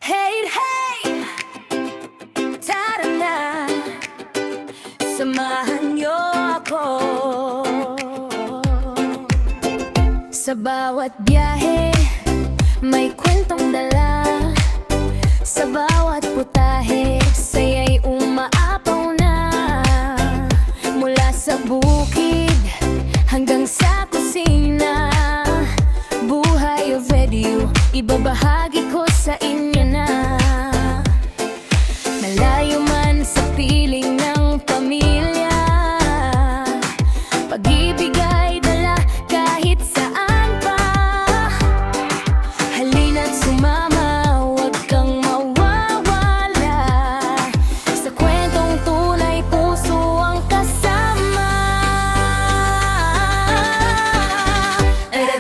Hey, hey, tara na, samahan niyo ako. Sa bawat biyahe, may kwentong dala. Sa bawat putahe, saya'y umaapaw na. Mula sa bukid hanggang sa kusina, buhay o video, ibabahagi ko sa inyo na. Malayo man sa piling ng pamilya, pag-ibig ay dala kahit saan pa. Halina't sumama, huwag kang mawawala. Sa kwentong tunay, puso ang kasama.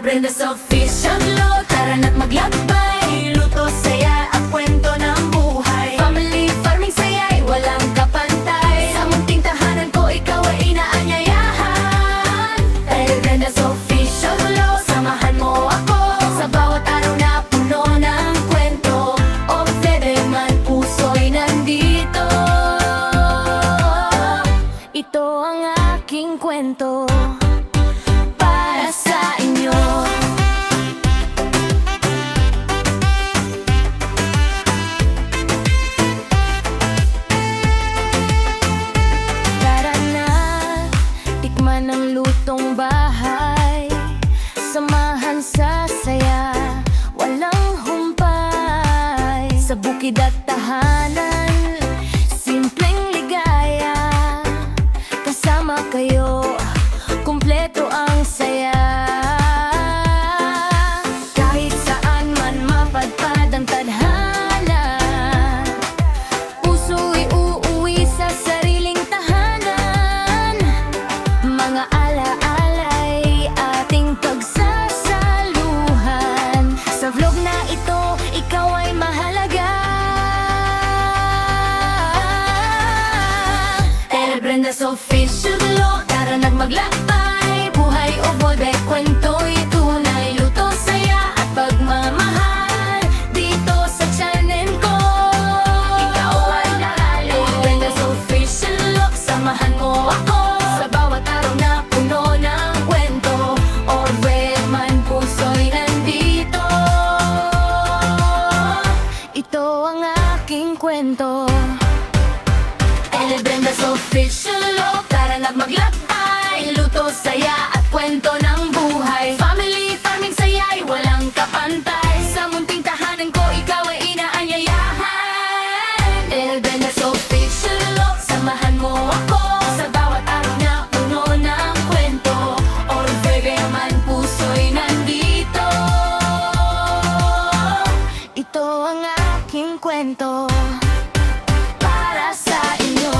Brenda's Official Vlog, tara na't maglakbay. Luto, saya at kwento ng buhay. Family farming, saya'y walang kapantay. Sa munting tahanan ko, ikaw ay inaanyayahan. Dahil Brenda's Official Vlog, samahan mo ako. Sa bawat araw na puno ng kwento, o bebe man puso'y nandito. Ito ang aking kwento para sa inyo. Tara na, tikman ang lutong bahay. Samahan sa saya, walang humpay. Sa bukid at tahanan, simpleng ligaya. Kasama kayo, kumpleto ang saya. Kahit saan man mapadpad ang tadhana, puso'y uuwi sa sariling tahanan. Mga ala-ala'y ating pagsasaluhan. Sa vlog na ito, ikaw ay mahalaga. El Brenda's Official Vlog, tara na't maglakbay. Buhay o boybe, kwento'y tunay. Luto, saya at pagmamahal dito sa channel ko. Ikaw ay naalala. El Brenda's Official Vlog, samahan mo ako. Sa bawat araw na puno ng kwento, or where man puso'y nandito. Ito ang aking kwento. El Brenda's Official Vlog, tara na't maglakbay. Luto, saya at kwento ng buhay. Family farming, saya'y walang kapantay. Sa munting tahanan ko, ikaw ay inaanyayahan. El Brenda's Official Vlog, samahan mo ako. Sa bawat araw na puno ng kwento, or bebe man puso'y nandito. Ito ang aking kwento para sa inyo.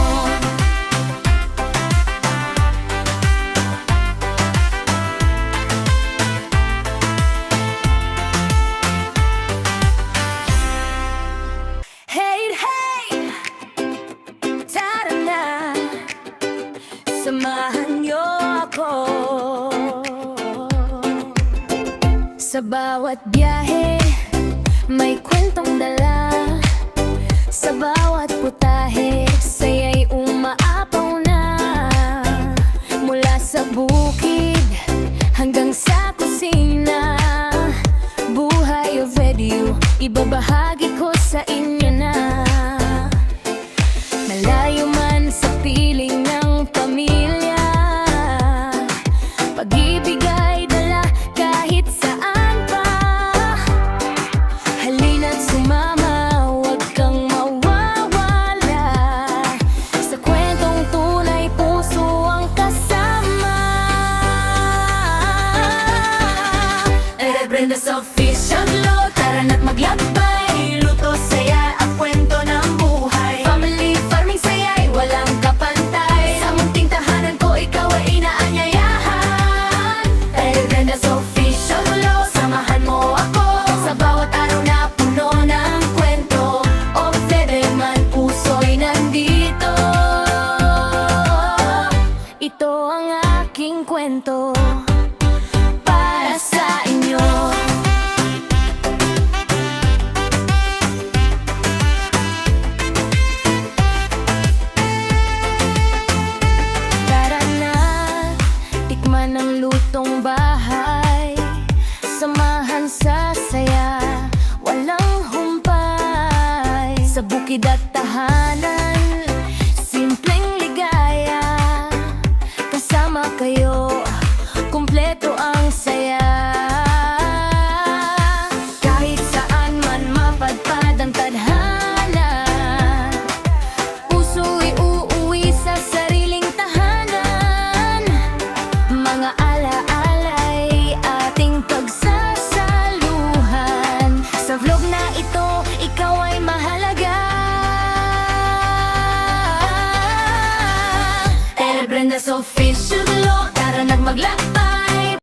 Hey, hey, tara na, samahan niyo ako. Sa bawat biyahe, may kwentong dala. Sa bawat putahe, saya'y umaapaw na. Mula sa bukid hanggang sa kusina, buhay o video, ibabahagi ko sa inyo na. Malayo man sa piling ng pamilya, pag-ibig ay dala kahit saan pa. Halina't sumama, sa bukid at tahanan. Simpleng ligaya, kasama kayo, kumpleto ang saya. Kahit saan man mapadpad ang tadhana, puso'y uuwi sa sariling tahanan. Mga ala-ala'y ating pagsasaluhan. Sa vlog na ito, ikaw ay mahalaga. Telebrenda's Official Vlog, tara nagmaglakbay.